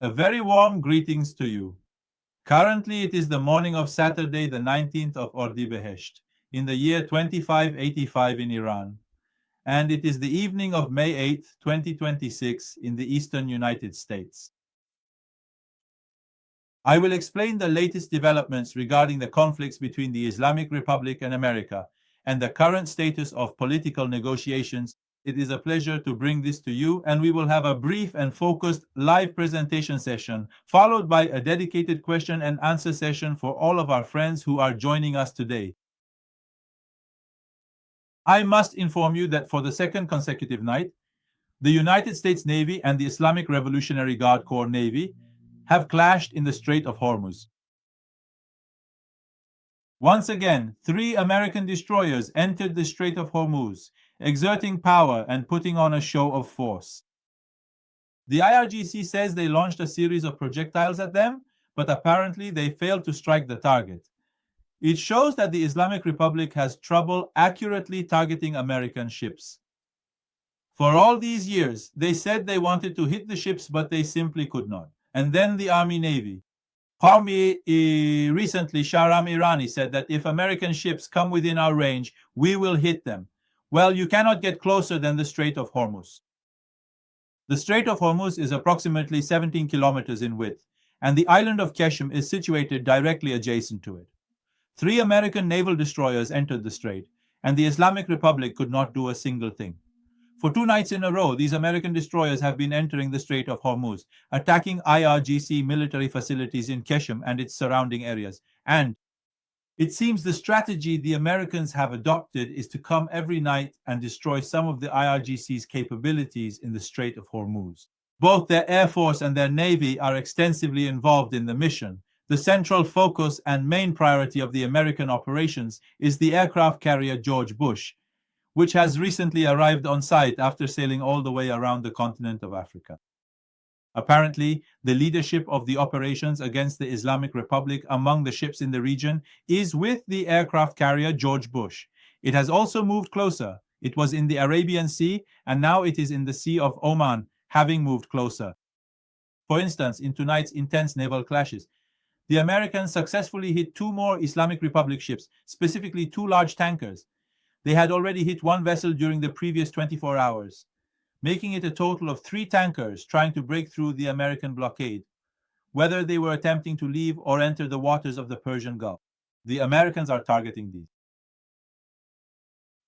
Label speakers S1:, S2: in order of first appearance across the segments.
S1: A very warm greetings to you. Currently, it is the morning of Saturday, the 19th of Ordibehesht, in the year 2585 in Iran, and it is the evening of May 8th, 2026, in the eastern United States. I will explain the latest developments regarding the conflicts between the Islamic Republic and America and the current status of political negotiations. It is a pleasure to bring this to you, and we will have a brief and focused live presentation session, followed by a dedicated question and answer session for all of our friends who are joining us today. I must inform you that for the second consecutive night, the United States Navy and the Islamic Revolutionary Guard Corps Navy have clashed in the Strait of Hormuz. Once again, 3 American destroyers entered the Strait of Hormuz, exerting power and putting on a show of force. The IRGC says they launched a series of projectiles at them, but apparently they failed to strike the target. It shows that the Islamic Republic has trouble accurately targeting American ships. For all these years, they said they wanted to hit the ships, but they simply could not. And then the Army Navy. Recently, Shahram Irani said that if American ships come within our range, we will hit them. Well, you cannot get closer than the Strait of Hormuz. The Strait of Hormuz is approximately 17 kilometers in width, and the island of Qeshm is situated directly adjacent to it. 3 American naval destroyers entered the strait, and the Islamic Republic could not do a single thing. For 2 nights in a row, these American destroyers have been entering the Strait of Hormuz, attacking IRGC military facilities in Qeshm and its surrounding areas. And it seems the strategy the Americans have adopted is to come every night and destroy some of the IRGC's capabilities in the Strait of Hormuz. Both their Air Force and their Navy are extensively involved in the mission. The central focus and main priority of the American operations is the aircraft carrier George Bush, which has recently arrived on site after sailing all the way around the continent of Africa. Apparently, the leadership of the operations against the Islamic Republic among the ships in the region is with the aircraft carrier George Bush. It has also moved closer. It was in the Arabian Sea, and now it is in the Sea of Oman, having moved closer. For instance, in tonight's intense naval clashes, the Americans successfully hit 2 more Islamic Republic ships, specifically 2 large tankers. They had already hit 1 vessel during the previous 24 hours, making it a total of 3 tankers trying to break through the American blockade, whether they were attempting to leave or enter the waters of the Persian Gulf. The Americans are targeting these.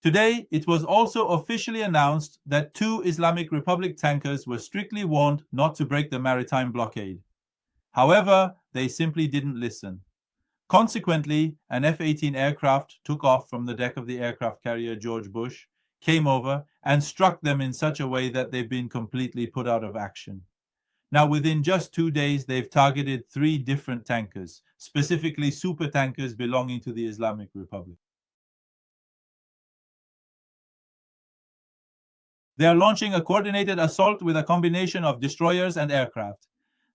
S1: Today, it was also officially announced that 2 Islamic Republic tankers were strictly warned not to break the maritime blockade. However, they simply didn't listen. Consequently, an F-18 aircraft took off from the deck of the aircraft carrier George Bush, came over, and struck them in such a way that they've been completely put out of action. Now, within just 2 days, they've targeted 3 different tankers, specifically supertankers belonging to the Islamic Republic. They are launching a coordinated assault with a combination of destroyers and aircraft.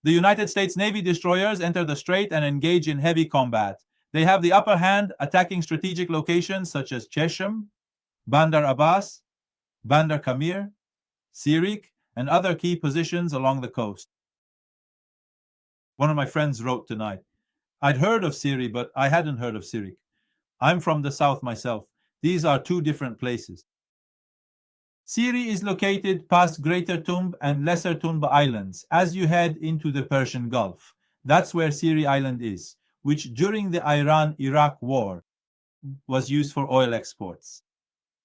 S1: The United States Navy destroyers enter the strait and engage in heavy combat. They have the upper hand, attacking strategic locations such as Qeshm, Bandar Abbas, Bandar Kamir, Sirik, and other key positions along the coast. One of my friends wrote tonight, I'd heard of Siri, but I hadn't heard of Sirik. I'm from the south myself. These are 2 different places. Siri is located past Greater Tumb and Lesser Tumb Islands as you head into the Persian Gulf. That's where Siri Island is, which during the Iran-Iraq war was used for oil exports.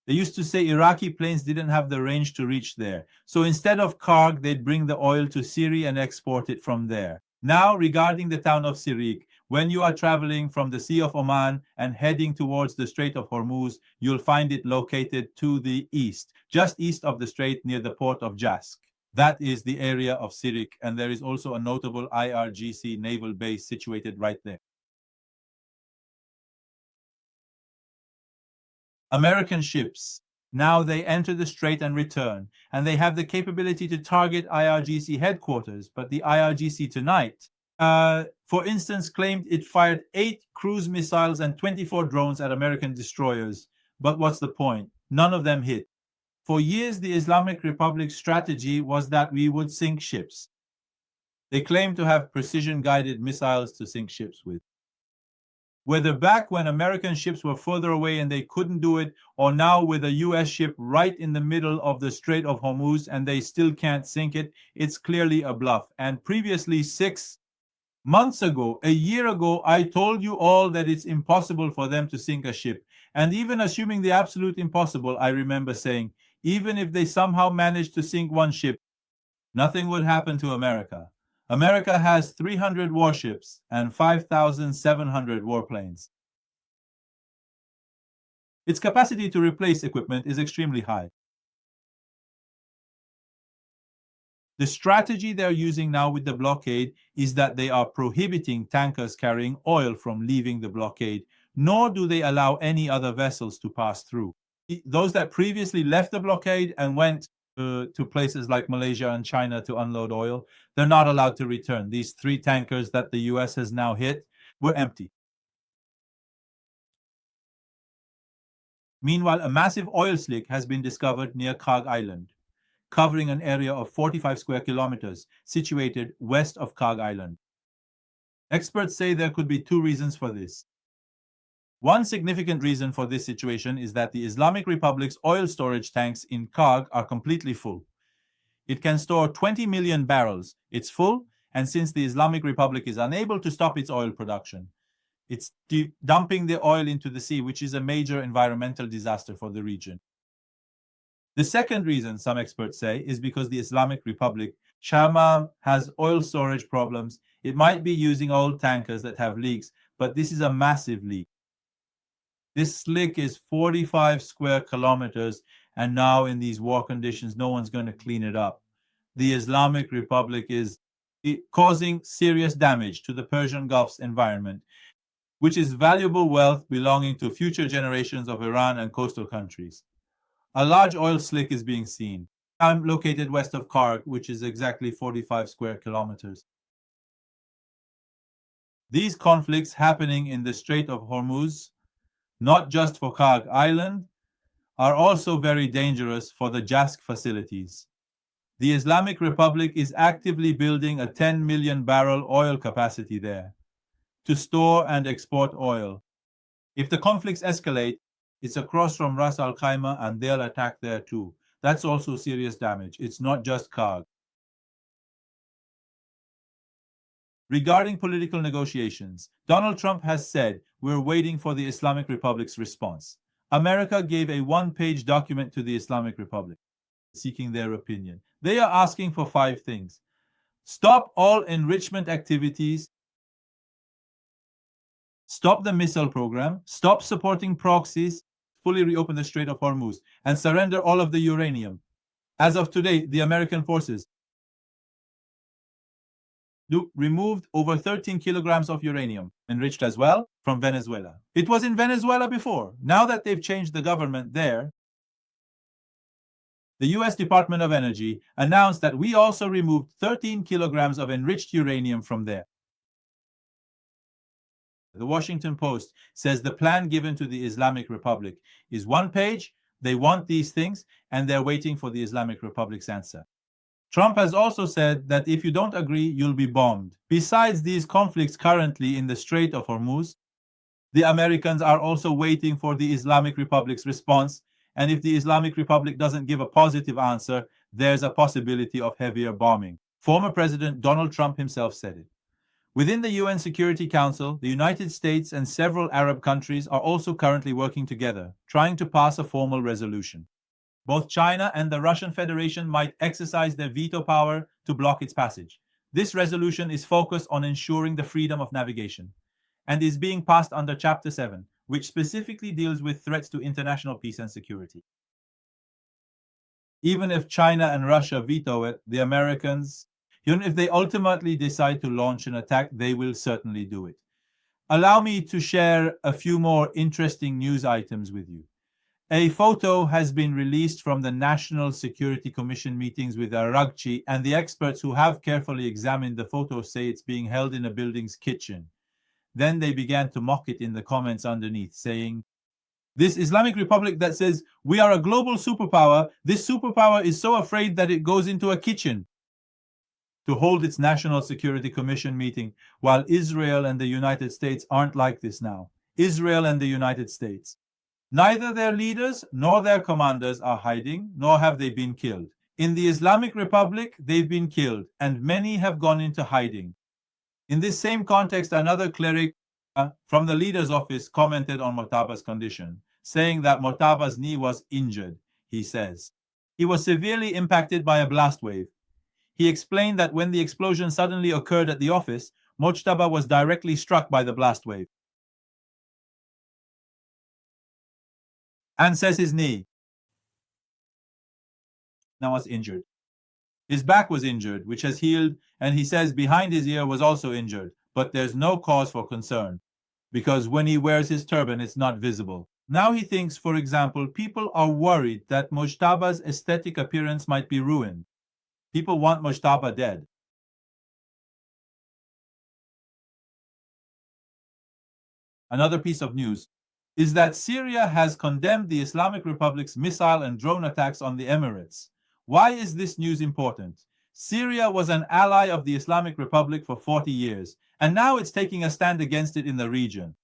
S1: They used to say Iraqi planes didn't have the range to reach there, so instead of Karg, they'd bring the oil to Siri and export it from there. Now, regarding the town of Sirik, when you are traveling from the Sea of Oman and heading towards the Strait of Hormuz, you'll find it located to the east, just east of the strait near the port of Jask. That is the area of Sirik, and there is also a notable IRGC naval base situated right there. American ships. Now they enter the strait and return, and they have the capability to target IRGC headquarters, but the IRGC tonight, for instance, claimed it fired 8 cruise missiles and 24 drones at American destroyers. But what's the point? None of them hit. For years, the Islamic Republic's strategy was that we would sink ships. They claim to have precision-guided missiles to sink ships with. Whether back when American ships were further away and they couldn't do it, or now with a US ship right in the middle of the Strait of Hormuz and they still can't sink it, it's clearly a bluff. And previously, 6 months ago, a year ago, I told you all that it's impossible for them to sink a ship. And even assuming the absolute impossible, I remember saying, even if they somehow managed to sink one ship, nothing would happen to America. America has 300 warships and 5,700 warplanes. Its capacity to replace equipment is extremely high. The strategy they're using now with the blockade is that they are prohibiting tankers carrying oil from leaving the blockade, nor do they allow any other vessels to pass through. Those that previously left the blockade and went to places like Malaysia and China to unload oil, they're not allowed to return. These 3 tankers that the US has now hit were empty. Meanwhile, a massive oil slick has been discovered near Kag Island, covering an area of 45 square kilometers situated west of Kag Island. Experts say there could be 2 reasons for this. One significant reason for this situation is that the Islamic Republic's oil storage tanks in Kag are completely full. It can store 20 million barrels. It's full, and since the Islamic Republic is unable to stop its oil production, it's dumping the oil into the sea, which is a major environmental disaster for the region. The second reason, some experts say, is because the Islamic Republic, Sharma, has oil storage problems. It might be using old tankers that have leaks, but this is a massive leak. This slick is 45 square kilometers, and now in these war conditions, no one's going to clean it up. The Islamic Republic is causing serious damage to the Persian Gulf's environment, which is valuable wealth belonging to future generations of Iran and coastal countries. A large oil slick is being seen. I'm located west of Kag, which is exactly 45 square kilometers. These conflicts happening in the Strait of Hormuz, not just for Kag Island, are also very dangerous for the JASC facilities. The Islamic Republic is actively building a 10 million barrel oil capacity there to store and export oil. If the conflicts escalate, it's across from Ras Al Khaimah and they'll attack there too. That's also serious damage. It's not just Kag. Regarding political negotiations, Donald Trump has said we're waiting for the Islamic Republic's response. America gave a 1-page document to the Islamic Republic, seeking their opinion. They are asking for 5 things. Stop all enrichment activities. Stop the missile program. Stop supporting proxies. Fully reopen the Strait of Hormuz and surrender all of the uranium. As of today, the American forces removed over 13 kilograms of uranium, enriched as well, from Venezuela. It was in Venezuela before. Now that they've changed the government there, the US Department of Energy announced that we also removed 13 kilograms of enriched uranium from there. The Washington Post says the plan given to the Islamic Republic is 1 page, they want these things, and they're waiting for the Islamic Republic's answer. Trump has also said that if you don't agree, you'll be bombed. Besides these conflicts currently in the Strait of Hormuz, the Americans are also waiting for the Islamic Republic's response, and if the Islamic Republic doesn't give a positive answer, there's a possibility of heavier bombing. Former President Donald Trump himself said it. Within the UN Security Council, the United States and several Arab countries are also currently working together, trying to pass a formal resolution. Both China and the Russian Federation might exercise their veto power to block its passage. This resolution is focused on ensuring the freedom of navigation and is being passed under Chapter 7, which specifically deals with threats to international peace and security. Even if China and Russia veto it, the Americans, even if they ultimately decide to launch an attack, they will certainly do it. Allow me to share a few more interesting news items with you. A photo has been released from the National Security Commission meetings with IRGC, and the experts who have carefully examined the photo say it's being held in a building's kitchen. Then they began to mock it in the comments underneath, saying, "This Islamic Republic that says we are a global superpower, this superpower is so afraid that it goes into a kitchen to hold its National Security Commission meeting, while Israel and the United States aren't like this now. Israel and the United States. Neither their leaders nor their commanders are hiding, nor have they been killed. In the Islamic Republic, they've been killed, and many have gone into hiding. In this same context, another cleric from the leader's office commented on Mortaba's condition, saying that Mortaba's knee was injured. He says, he was severely impacted by a blast wave. He explained that when the explosion suddenly occurred at the office, Mojtaba was directly struck by the blast wave. And says his knee now was injured. His back was injured, which has healed, and he says behind his ear was also injured, but there's no cause for concern, because when he wears his turban, it's not visible. Now he thinks, for example, people are worried that Mojtaba's aesthetic appearance might be ruined. People want Mojtaba dead. Another piece of news is that Syria has condemned the Islamic Republic's missile and drone attacks on the Emirates. Why is this news important? Syria was an ally of the Islamic Republic for 40 years, and now it's taking a stand against it in the region.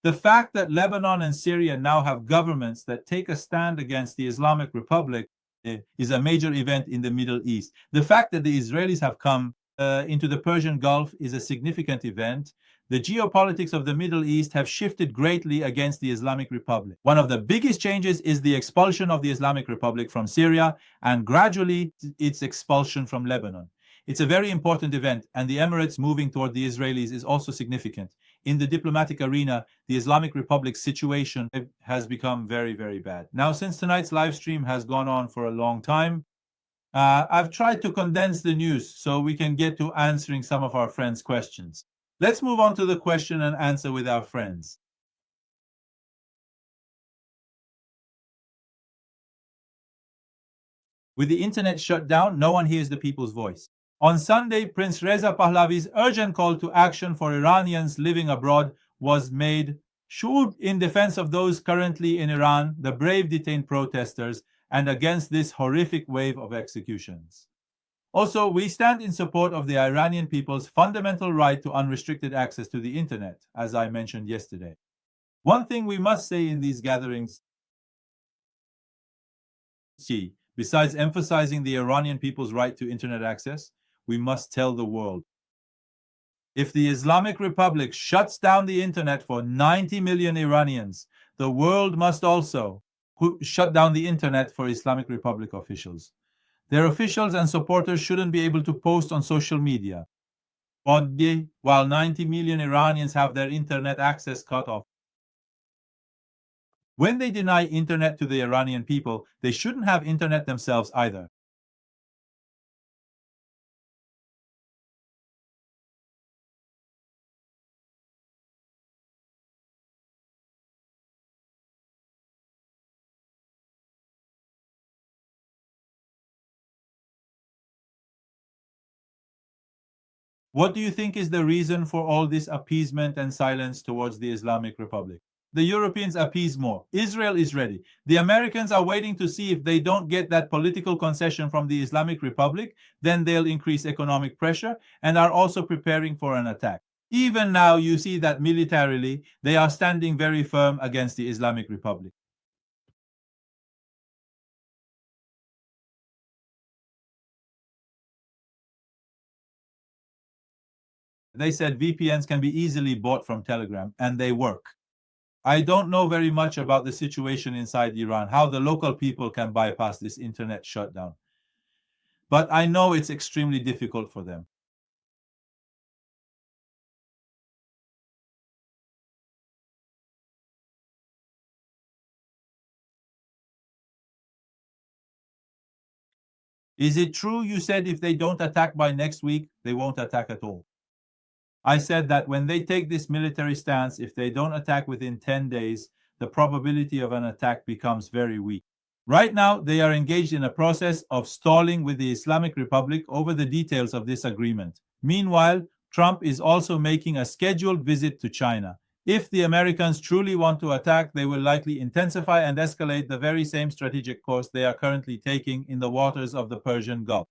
S1: The fact that Lebanon and Syria now have governments that take a stand against the Islamic Republic is a major event in the Middle East. The fact that the Israelis have come into the Persian Gulf is a significant event. The geopolitics of the Middle East have shifted greatly against the Islamic Republic. One of the biggest changes is the expulsion of the Islamic Republic from Syria and gradually its expulsion from Lebanon. It's a very important event, and the Emirates moving toward the Israelis is also significant. In the diplomatic arena, the Islamic Republic's situation has become very, very bad. Now, since tonight's live stream has gone on for a long time, I've tried to condense the news so we can get to answering some of our friends' questions. Let's move on to the question and answer with our friends. With the internet shut down, no one hears the people's voice. On Sunday, Prince Reza Pahlavi's urgent call to action for Iranians living abroad was made in defense of those currently in Iran, the brave detained protesters, and against this horrific wave of executions. Also, we stand in support of the Iranian people's fundamental right to unrestricted access to the internet, as I mentioned yesterday. One thing we must say in these gatherings, besides emphasizing the Iranian people's right to internet access, we must tell the world. If the Islamic Republic shuts down the internet for 90 million Iranians, the world must also shut down the internet for Islamic Republic officials. Their officials and supporters shouldn't be able to post on social media. While 90 million Iranians have their internet access cut off. When they deny internet to the Iranian people, they shouldn't have internet themselves either. What do you think is the reason for all this appeasement and silence towards the Islamic Republic? The Europeans appease more. Israel is ready. The Americans are waiting to see if they don't get that political concession from the Islamic Republic, then they'll increase economic pressure and are also preparing for an attack. Even now, you see that militarily, they are standing very firm against the Islamic Republic. They said VPNs can be easily bought from Telegram, and they work. I don't know very much about the situation inside Iran, how the local people can bypass this internet shutdown. But I know it's extremely difficult for them. Is it true you said if they don't attack by next week, they won't attack at all? I said that when they take this military stance, if they don't attack within 10 days, the probability of an attack becomes very weak. Right now, they are engaged in a process of stalling with the Islamic Republic over the details of this agreement. Meanwhile, Trump is also making a scheduled visit to China. If the Americans truly want to attack, they will likely intensify and escalate the very same strategic course they are currently taking in the waters of the Persian Gulf.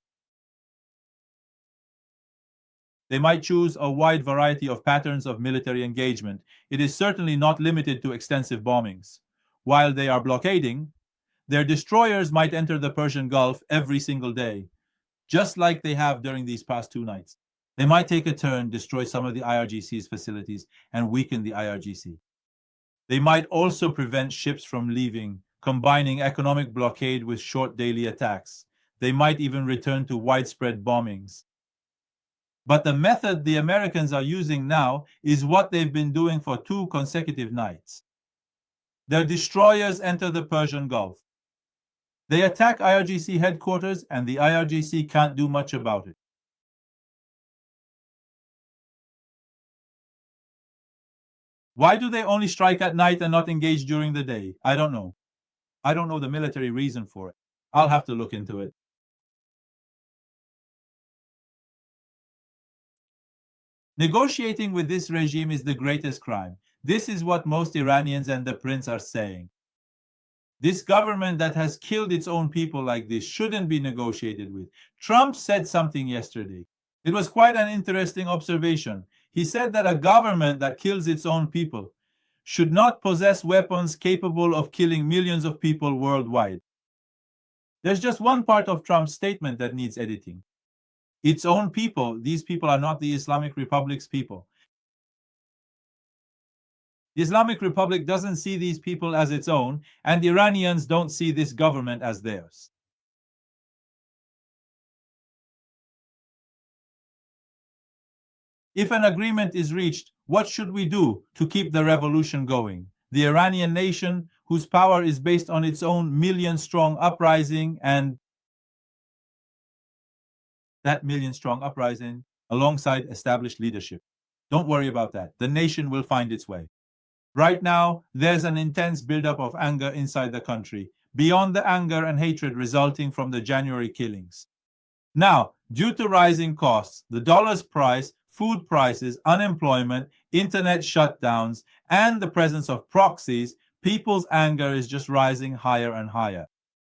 S1: They might choose a wide variety of patterns of military engagement. It is certainly not limited to extensive bombings. While they are blockading, their destroyers might enter the Persian Gulf every single day, just like they have during these past 2 nights. They might take a turn, destroy some of the IRGC's facilities, and weaken the IRGC. They might also prevent ships from leaving, combining economic blockade with short daily attacks. They might even return to widespread bombings. But the method the Americans are using now is what they've been doing for 2 consecutive nights. Their destroyers enter the Persian Gulf. They attack IRGC headquarters, and the IRGC can't do much about it. Why do they only strike at night and not engage during the day? I don't know. I don't know the military reason for it. I'll have to look into it. Negotiating with this regime is the greatest crime. This is what most Iranians and the prince are saying. This government that has killed its own people like this shouldn't be negotiated with. Trump said something yesterday. It was quite an interesting observation. He said that a government that kills its own people should not possess weapons capable of killing millions of people worldwide. There's just one part of Trump's statement that needs editing. Its own people, these people are not the Islamic Republic's people. The Islamic Republic doesn't see these people as its own, and the Iranians don't see this government as theirs. If an agreement is reached, what should we do to keep the revolution going? The Iranian nation, whose power is based on its own million-strong uprising, and that million-strong uprising alongside established leadership. Don't worry about that. The nation will find its way. Right now, there's an intense buildup of anger inside the country, beyond the anger and hatred resulting from the January killings. Now, due to rising costs, the dollar's price, food prices, unemployment, internet shutdowns, and the presence of proxies, people's anger is just rising higher and higher.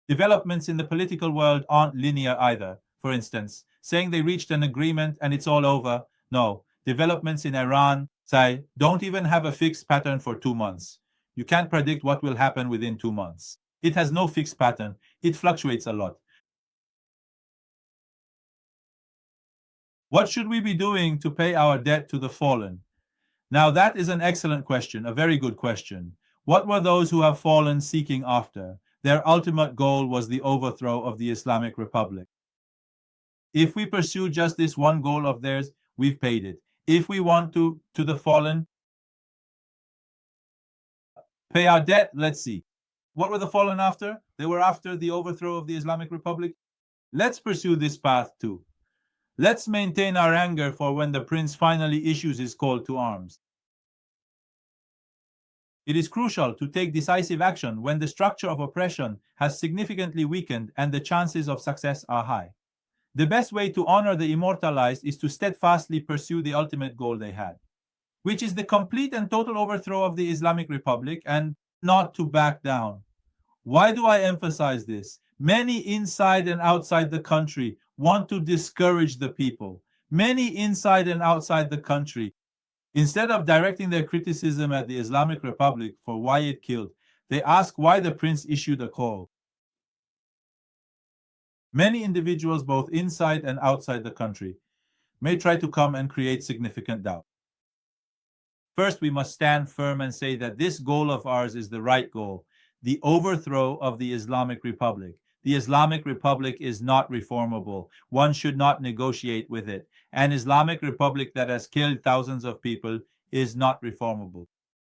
S1: Developments in the political world aren't linear either. For instance, saying they reached an agreement and it's all over. No, developments in Iran, say, don't even have a fixed pattern for 2 months. You can't predict what will happen within 2 months. It has no fixed pattern. It fluctuates a lot. What should we be doing to pay our debt to the fallen? Now that is an excellent question, a very good question. What were those who have fallen seeking after? Their ultimate goal was the overthrow of the Islamic Republic. If we pursue just this one goal of theirs, we've paid it. If we want to the fallen, pay our debt, let's see. What were the fallen after? They were after the overthrow of the Islamic Republic. Let's pursue this path too. Let's maintain our anger for when the prince finally issues his call to arms. It is crucial to take decisive action when the structure of oppression has significantly weakened and the chances of success are high. The best way to honor the immortalized is to steadfastly pursue the ultimate goal they had, which is the complete and total overthrow of the Islamic Republic, and not to back down. Why do I emphasize this? Many inside and outside the country want to discourage the people. Many inside and outside the country, instead of directing their criticism at the Islamic Republic for why it killed, they ask why the prince issued a call. Many individuals, both inside and outside the country, may try to come and create significant doubt. First, we must stand firm and say that this goal of ours is the right goal, the overthrow of the Islamic Republic. The Islamic Republic is not reformable. One should not negotiate with it. An Islamic Republic that has killed thousands of people is not reformable.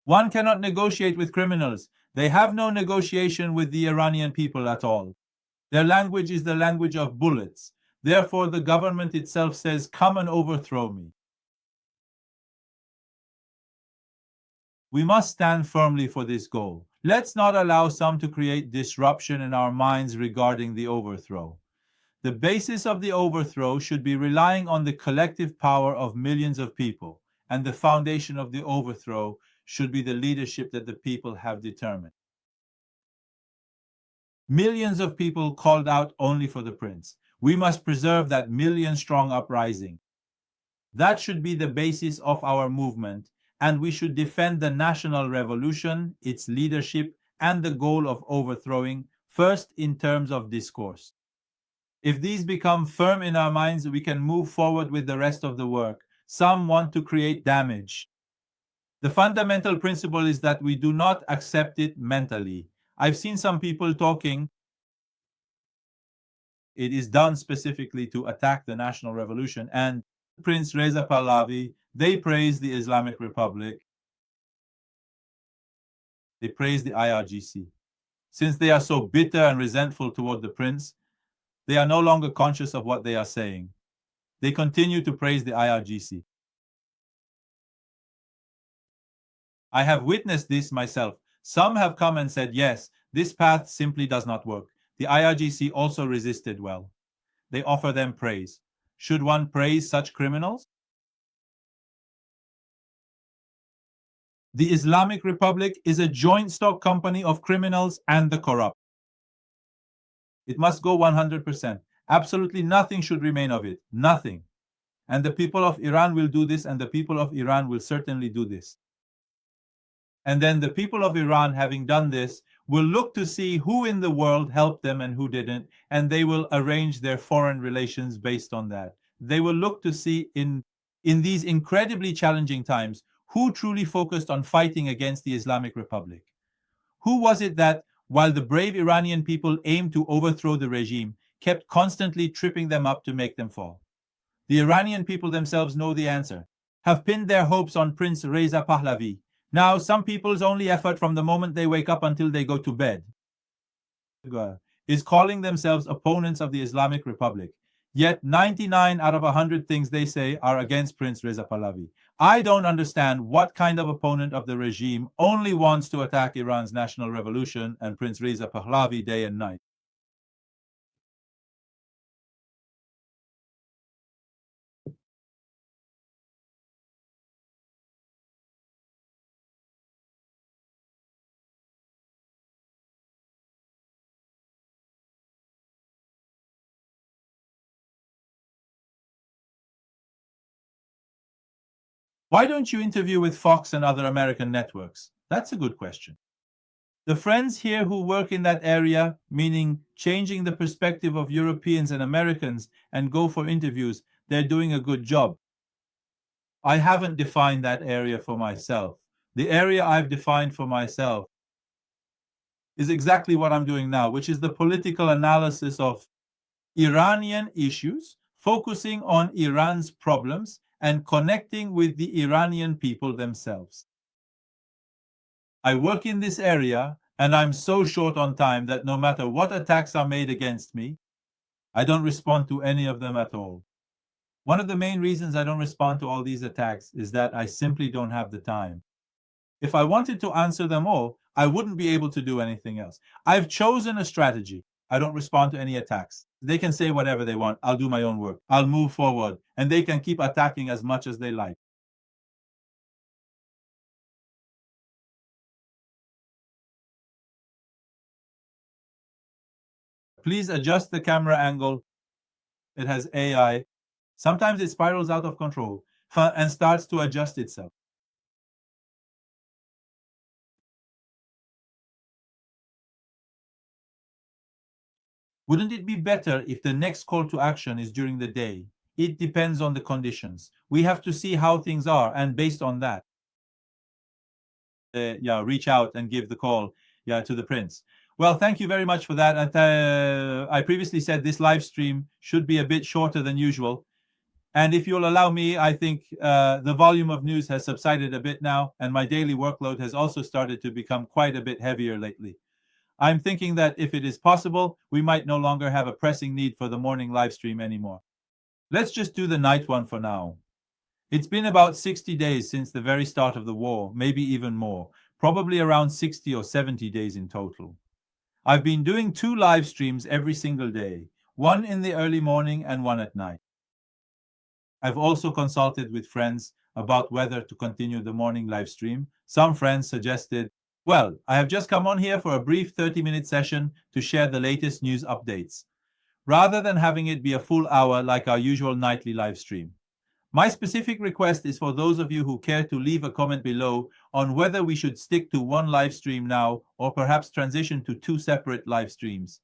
S1: One cannot negotiate with criminals. They have no negotiation with the Iranian people at all. Their language is the language of bullets. Therefore, the government itself says, come and overthrow me. We must stand firmly for this goal. Let's not allow some to create disruption in our minds regarding the overthrow. The basis of the overthrow should be relying on the collective power of millions of people, and the foundation of the overthrow should be the leadership that the people have determined. Millions of people called out only for the prince. We must preserve that million-strong uprising. That should be the basis of our movement, and we should defend the national revolution, its leadership, and the goal of overthrowing, first in terms of discourse. If these become firm in our minds, we can move forward with the rest of the work. Some want to create damage. The fundamental principle is that we do not accept it mentally. I've seen some people talking. It is done specifically to attack the national revolution. And Prince Reza Pahlavi, they praise the Islamic Republic. They praise the IRGC. Since they are so bitter and resentful toward the prince, they are no longer conscious of what they are saying. They continue to praise the IRGC. I have witnessed this myself. Some have come and said, yes, this path simply does not work. The IRGC also resisted well. They offer them praise. Should one praise such criminals? The Islamic Republic is a joint stock company of criminals and the corrupt. It must go 100%. Absolutely nothing should remain of it. Nothing. And the people of Iran will do this, and the people of Iran will certainly do this. And then the people of Iran, having done this, will look to see who in the world helped them and who didn't, and they will arrange their foreign relations based on that. They will look to see in these incredibly challenging times who truly focused on fighting against the Islamic Republic. Who was it that, while the brave Iranian people aimed to overthrow the regime, kept constantly tripping them up to make them fall? The Iranian people themselves know the answer, have pinned their hopes on Prince Reza Pahlavi. Now, some people's only effort from the moment they wake up until they go to bed is calling themselves opponents of the Islamic Republic. Yet 99 out of 100 things they say are against Prince Reza Pahlavi. I don't understand what kind of opponent of the regime only wants to attack Iran's national revolution and Prince Reza Pahlavi day and night. Why don't you interview with Fox and other American networks? That's a good question. The friends here who work in that area, meaning changing the perspective of Europeans and Americans and go for interviews, they're doing a good job. I haven't defined that area for myself. The area I've defined for myself is exactly what I'm doing now, which is the political analysis of Iranian issues, focusing on Iran's problems and connecting with the Iranian people themselves. I work in this area, and I'm so short on time that no matter what attacks are made against me, I don't respond to any of them at all. One of the main reasons I don't respond to all these attacks is that I simply don't have the time. If I wanted to answer them all, I wouldn't be able to do anything else. I've chosen a strategy. I don't respond to any attacks. They can say whatever they want. I'll do my own work. I'll move forward, and they can keep attacking as much as they like. Please adjust the camera angle. It has AI. Sometimes it spirals out of control and starts to adjust itself. Wouldn't it be better if the next call to action is during the day? It depends on the conditions. We have to see how things are, and based on that, reach out and give the call, to the prince. Well, thank you very much for that. And I previously said this live stream should be a bit shorter than usual. And if you'll allow me, I think the volume of news has subsided a bit now, and my daily workload has also started to become quite a bit heavier lately. I'm thinking that if it is possible, we might no longer have a pressing need for the morning live stream anymore. Let's just do the night one for now. It's been about 60 days since the very start of the war, maybe even more, probably around 60 or 70 days in total. I've been doing 2 live streams every single day, one in the early morning and one at night. I've also consulted with friends about whether to continue the morning live stream. Some friends suggested, well, I have just come on here for a brief 30-minute session to share the latest news updates, rather than having it be a full hour like our usual nightly live stream. My specific request is for those of you who care to leave a comment below on whether we should stick to one live stream now or perhaps transition to two separate live streams.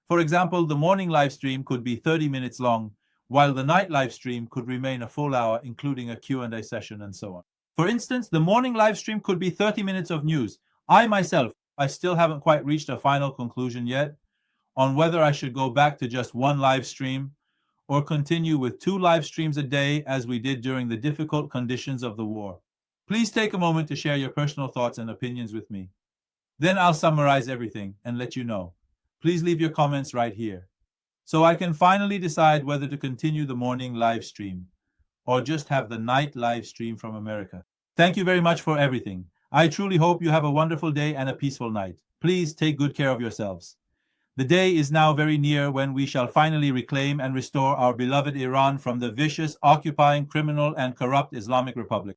S1: For example, the morning live stream could be 30 minutes long, while the night live stream could remain a full hour, including a Q&A session and so on. For instance, the morning live stream could be 30 minutes of news. I still haven't quite reached a final conclusion yet on whether I should go back to just one live stream or continue with two live streams a day as we did during the difficult conditions of the war. Please take a moment to share your personal thoughts and opinions with me. Then I'll summarize everything and let you know. Please leave your comments right here, so I can finally decide whether to continue the morning live stream or just have the night live stream from America. Thank you very much for everything. I truly hope you have a wonderful day and a peaceful night. Please take good care of yourselves. The day is now very near when we shall finally reclaim and restore our beloved Iran from the vicious, occupying, criminal, and corrupt Islamic Republic.